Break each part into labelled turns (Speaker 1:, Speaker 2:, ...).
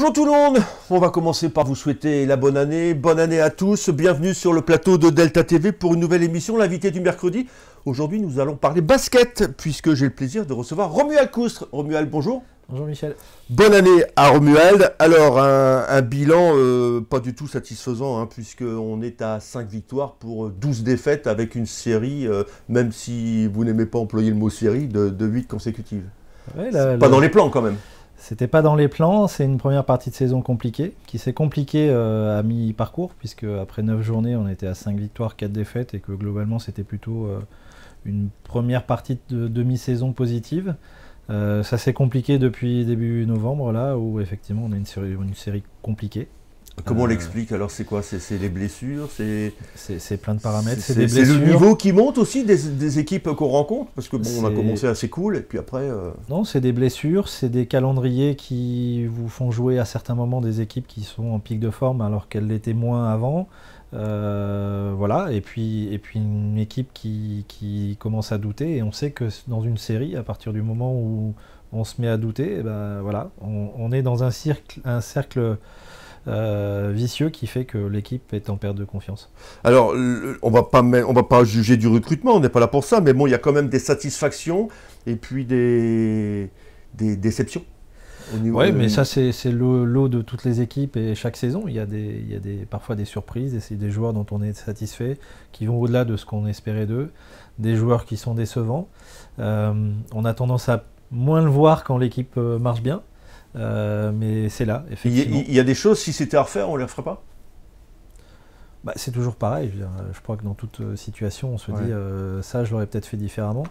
Speaker 1: Bonjour tout le monde, on va commencer par vous souhaiter la bonne année à tous, bienvenue sur le plateau de Delta TV pour une nouvelle émission, l'invité du mercredi. Aujourd'hui nous allons parler basket, puisque j'ai le plaisir de recevoir Romuald Coustre. Romuald, bonjour.
Speaker 2: Bonjour Michel.
Speaker 1: Bonne année à Romuald. Alors un bilan pas du tout satisfaisant, hein, puisqu'on est à 5 victoires pour 12 défaites avec une série, même si vous n'aimez pas employer le mot série, de 8 consécutives. Ouais, pas dans les plans quand même.
Speaker 2: C'était pas dans les plans, c'est une première partie de saison compliquée, qui s'est compliquée à mi-parcours, puisque après 9 journées, on était à 5 victoires, 4 défaites, et que globalement, c'était plutôt une première partie de demi-saison positive. Ça s'est compliqué depuis début novembre, là, où effectivement, on a une série compliquée.
Speaker 1: Comment on l'explique alors? C'est quoi? C'est les blessures?
Speaker 2: C'est plein de paramètres.
Speaker 1: C'est le niveau qui monte aussi des équipes qu'on rencontre? Parce que bon, on a commencé assez cool et puis après...
Speaker 2: Non, c'est des blessures, c'est des calendriers qui vous font jouer à certains moments des équipes qui sont en pic de forme alors qu'elles l'étaient moins avant. Voilà, et puis une équipe qui commence à douter, et on sait que dans une série, à partir du moment où on se met à douter, et ben voilà, on est dans un cercle vicieux qui fait que l'équipe est en perte de confiance.
Speaker 1: Alors, on va pas juger du recrutement, on n'est pas là pour ça, mais bon, il y a quand même des satisfactions et puis des déceptions.
Speaker 2: Oui, mais ça, c'est le lot de toutes les équipes et chaque saison. Il y a parfois des surprises, et c'est des joueurs dont on est satisfait, qui vont au-delà de ce qu'on espérait d'eux, des joueurs qui sont décevants. On a tendance à moins le voir quand l'équipe marche bien. Mais c'est là, effectivement.
Speaker 1: Il y a des choses, si c'était à refaire, on ne les referait pas?
Speaker 2: Bah, c'est toujours pareil. Je crois que dans toute situation, on se dit ça, je l'aurais peut-être fait différemment.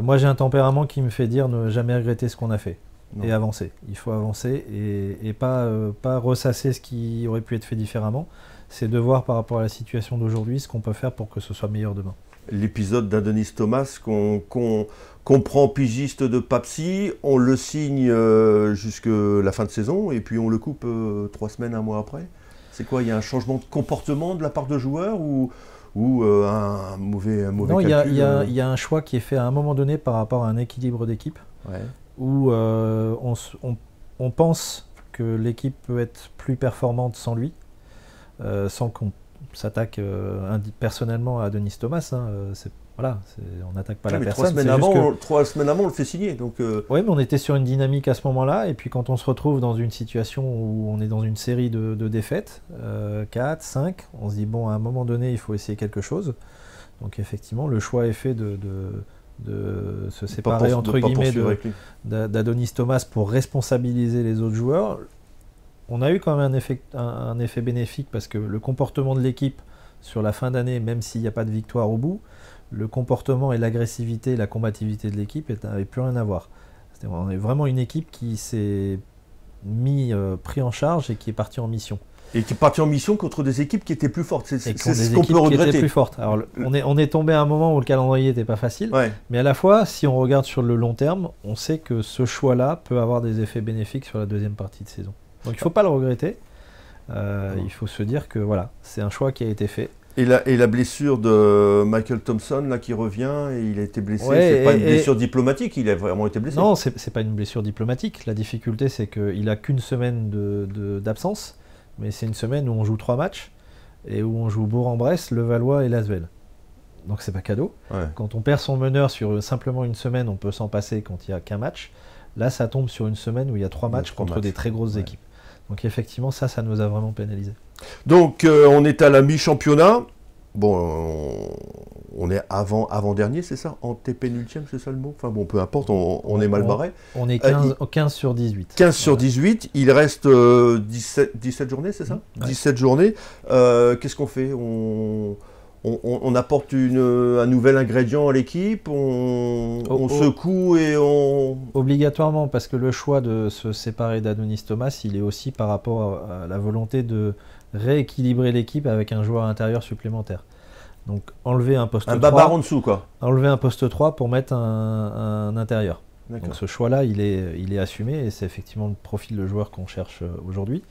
Speaker 2: Moi, j'ai un tempérament qui me fait dire ne jamais regretter ce qu'on a fait. Non. Et avancer. Il faut avancer et pas ressasser ce qui aurait pu être fait différemment. C'est de voir par rapport à la situation d'aujourd'hui ce qu'on peut faire pour que ce soit meilleur demain.
Speaker 1: L'épisode d'Adonis Thomas qu'on prend pigiste de Papsi, on le signe jusqu'à la fin de saison et puis on le coupe 3 semaines, un mois après. C'est quoi? Il y a un changement de comportement de la part de joueurs ou un mauvais
Speaker 2: non,
Speaker 1: calcul?
Speaker 2: Il y a un choix qui est fait à un moment donné par rapport à un équilibre d'équipe, où on pense que l'équipe peut être plus performante sans lui, sans qu'on s'attaque personnellement à Adonis Thomas. Hein, on n'attaque pas la personne.
Speaker 1: 3 semaines avant, on le fait signer.
Speaker 2: Oui, mais on était sur une dynamique à ce moment-là, et puis quand on se retrouve dans une situation où on est dans une série de défaites, 4, 5, on se dit, bon, à un moment donné, il faut essayer quelque chose. Donc effectivement, le choix est fait de se séparer, entre guillemets, d'Adonis Thomas pour responsabiliser les autres joueurs. On a eu quand même un effet bénéfique, parce que le comportement de l'équipe sur la fin d'année, même s'il n'y a pas de victoire au bout, le comportement et l'agressivité, la combativité de l'équipe n'avaient plus rien à voir. On est vraiment une équipe qui s'est pris en charge et qui est partie en mission.
Speaker 1: Et qui est partie en mission contre des équipes qui étaient plus fortes. C'est
Speaker 2: ce qu'on peut regretter. Qui étaient plus fortes. Alors, on est tombé à un moment où le calendrier n'était pas facile, mais à la fois, si on regarde sur le long terme, on sait que ce choix-là peut avoir des effets bénéfiques sur la deuxième partie de saison. Donc il ne faut pas le regretter. Il faut se dire que voilà, c'est un choix qui a été fait.
Speaker 1: Et la blessure de Michael Thompson là, qui revient, et il a été blessé, c'est pas une blessure diplomatique, il a vraiment été blessé?
Speaker 2: Non, c'est pas une blessure diplomatique. La difficulté, c'est qu'il n'a qu'une semaine d'absence, mais c'est une semaine où on joue 3 matchs, et où on joue Bourg-en-Bresse, Levallois et Lasvel. Donc c'est pas cadeau. Quand on perd son meneur sur simplement une semaine, on peut s'en passer quand il n'y a qu'un match. Là, ça tombe sur une semaine où il y a 3 matchs contre des très grosses équipes. Donc effectivement, ça nous a vraiment pénalisé.
Speaker 1: Donc on est à la mi-championnat. Bon, on est avant-dernier, c'est ça? Antépénultième, c'est ça le mot? Enfin bon, peu importe, on est mal barré.
Speaker 2: On est 15 sur 18.
Speaker 1: 15 sur 18, il reste 17 journées, c'est ça? 17 journées. Qu'est-ce qu'on fait? On apporte un nouvel ingrédient à l'équipe, on secoue et on...
Speaker 2: Obligatoirement, parce que le choix de se séparer d'Adonis Thomas, il est aussi par rapport à la volonté de rééquilibrer l'équipe avec un joueur intérieur supplémentaire. Donc enlever un poste 3...
Speaker 1: Un babar en dessous, quoi.
Speaker 2: Enlever un poste 3 pour mettre un intérieur. Donc ce choix-là, il est assumé, et c'est effectivement le profil de joueur qu'on cherche aujourd'hui.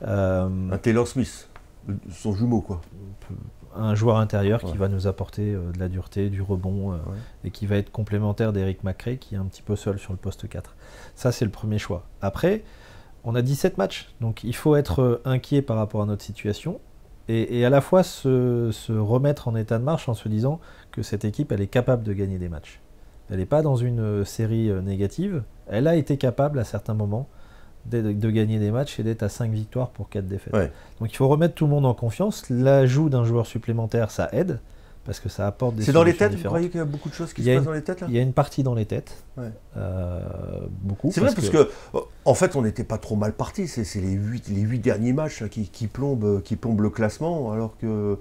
Speaker 1: Un Taylor Smith, son jumeau, quoi.
Speaker 2: Un joueur intérieur qui va nous apporter de la dureté, du rebond, et qui va être complémentaire d'Eric McRae, qui est un petit peu seul sur le poste 4. Ça, c'est le premier choix. Après, On a 17 matchs, donc il faut être inquiet par rapport à notre situation et à la fois se remettre en état de marche en se disant que cette équipe, elle est capable de gagner des matchs. Elle n'est pas dans une série négative, elle a été capable à certains moments de gagner des matchs et d'être à 5 victoires pour 4 défaites.
Speaker 1: Ouais.
Speaker 2: Donc il faut remettre tout le monde en confiance. L'ajout d'un joueur supplémentaire, ça aide, parce que ça apporte des
Speaker 1: C'est dans les
Speaker 2: solutions
Speaker 1: têtes,
Speaker 2: différentes.
Speaker 1: vous croyez qu'il y a beaucoup de choses qui se passent dans les têtes là?
Speaker 2: Il y a une partie dans les têtes,
Speaker 1: Ouais.
Speaker 2: beaucoup.
Speaker 1: C'est vrai parce que, en fait, on n'était pas trop mal parti. C'est les 8 derniers matchs là, qui plombent le classement, alors que,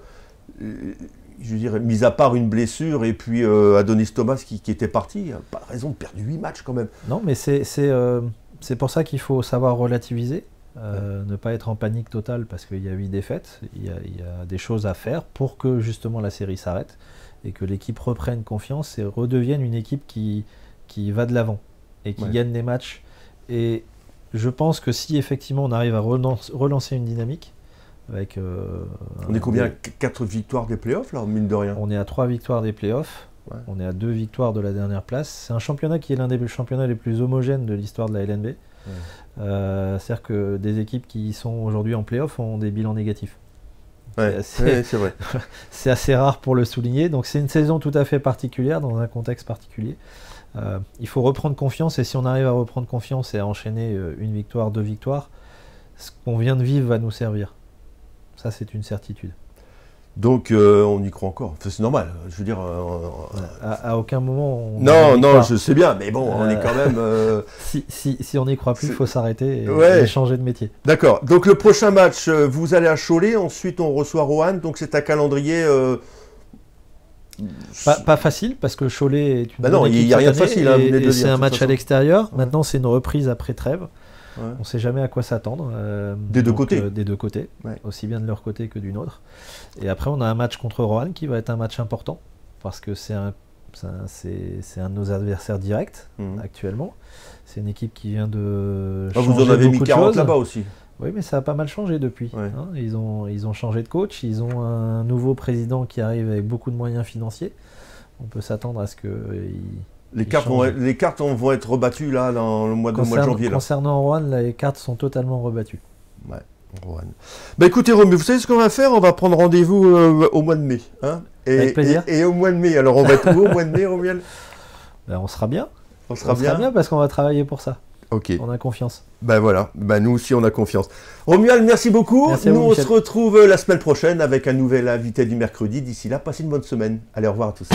Speaker 1: je veux dire, mis à part une blessure et puis Adonis Thomas qui était parti, pas raison de perdre 8 matchs quand même.
Speaker 2: Non, mais c'est pour ça qu'il faut savoir relativiser, ne pas être en panique totale parce qu'il y a 8 défaites, il y a des choses à faire pour que justement la série s'arrête et que l'équipe reprenne confiance et redevienne une équipe qui va de l'avant et qui gagne des matchs. Et je pense que si effectivement on arrive à relancer une dynamique, avec...
Speaker 1: on est combien? 4 victoires des playoffs là, mine de rien?
Speaker 2: On est à 3 victoires des playoffs. Ouais. On est à 2 victoires de la dernière place. C'est un championnat qui est l'un des championnats les plus homogènes de l'histoire de la LNB. Ouais. C'est-à-dire que des équipes qui sont aujourd'hui en play-off ont des bilans négatifs.
Speaker 1: Ouais, c'est vrai.
Speaker 2: C'est assez rare pour le souligner. Donc c'est une saison tout à fait particulière, dans un contexte particulier. Il faut reprendre confiance, et si on arrive à reprendre confiance et à enchaîner une victoire, 2 victoires, ce qu'on vient de vivre va nous servir. Ça, c'est une certitude.
Speaker 1: Donc on y croit encore. Enfin, c'est normal. Je veux dire.
Speaker 2: À aucun moment.
Speaker 1: Non, je sais bien, mais bon, on est quand même.
Speaker 2: Si on n'y croit plus, il faut s'arrêter et changer de métier.
Speaker 1: D'accord. Donc le prochain match, vous allez à Cholet, ensuite on reçoit Roanne. Donc c'est un calendrier.
Speaker 2: Pas facile, parce que Cholet est une.
Speaker 1: Non, il n'y a rien de facile. Hein,
Speaker 2: et c'est un match à l'extérieur. Ouais. Maintenant, c'est une reprise après trêve. Ouais. On ne sait jamais à quoi s'attendre.
Speaker 1: Des deux côtés.
Speaker 2: Des deux côtés, ouais. Aussi bien de leur côté que du nôtre. Et après, on a un match contre Roanne qui va être un match important, parce que c'est un de nos adversaires directs actuellement. C'est une équipe qui vient de changer
Speaker 1: vous en avez mis 40 là-bas aussi.
Speaker 2: Oui, mais ça a pas mal changé depuis.
Speaker 1: Ouais.
Speaker 2: Hein, ils ont changé de coach, ils ont un nouveau président qui arrive avec beaucoup de moyens financiers. On peut s'attendre à ce que...
Speaker 1: Les cartes vont être rebattues là dans le mois de janvier.
Speaker 2: Concernant Roanne, les cartes sont totalement rebattues.
Speaker 1: Ouais, Roanne. Bah écoutez Romuald, vous savez ce qu'on va faire? On va prendre rendez-vous au mois de mai. Hein,
Speaker 2: avec plaisir.
Speaker 1: Et au mois de mai. Alors on va être où au mois de mai, Romuald?
Speaker 2: Ben, on sera bien.
Speaker 1: On sera bien
Speaker 2: parce qu'on va travailler pour ça.
Speaker 1: Ok.
Speaker 2: On a confiance.
Speaker 1: Ben voilà, nous aussi on a confiance. Romuald, merci beaucoup.
Speaker 2: Merci à vous,
Speaker 1: nous
Speaker 2: Michel.
Speaker 1: On se retrouve la semaine prochaine avec un nouvel invité du mercredi. D'ici là, passez une bonne semaine. Allez, au revoir à tous.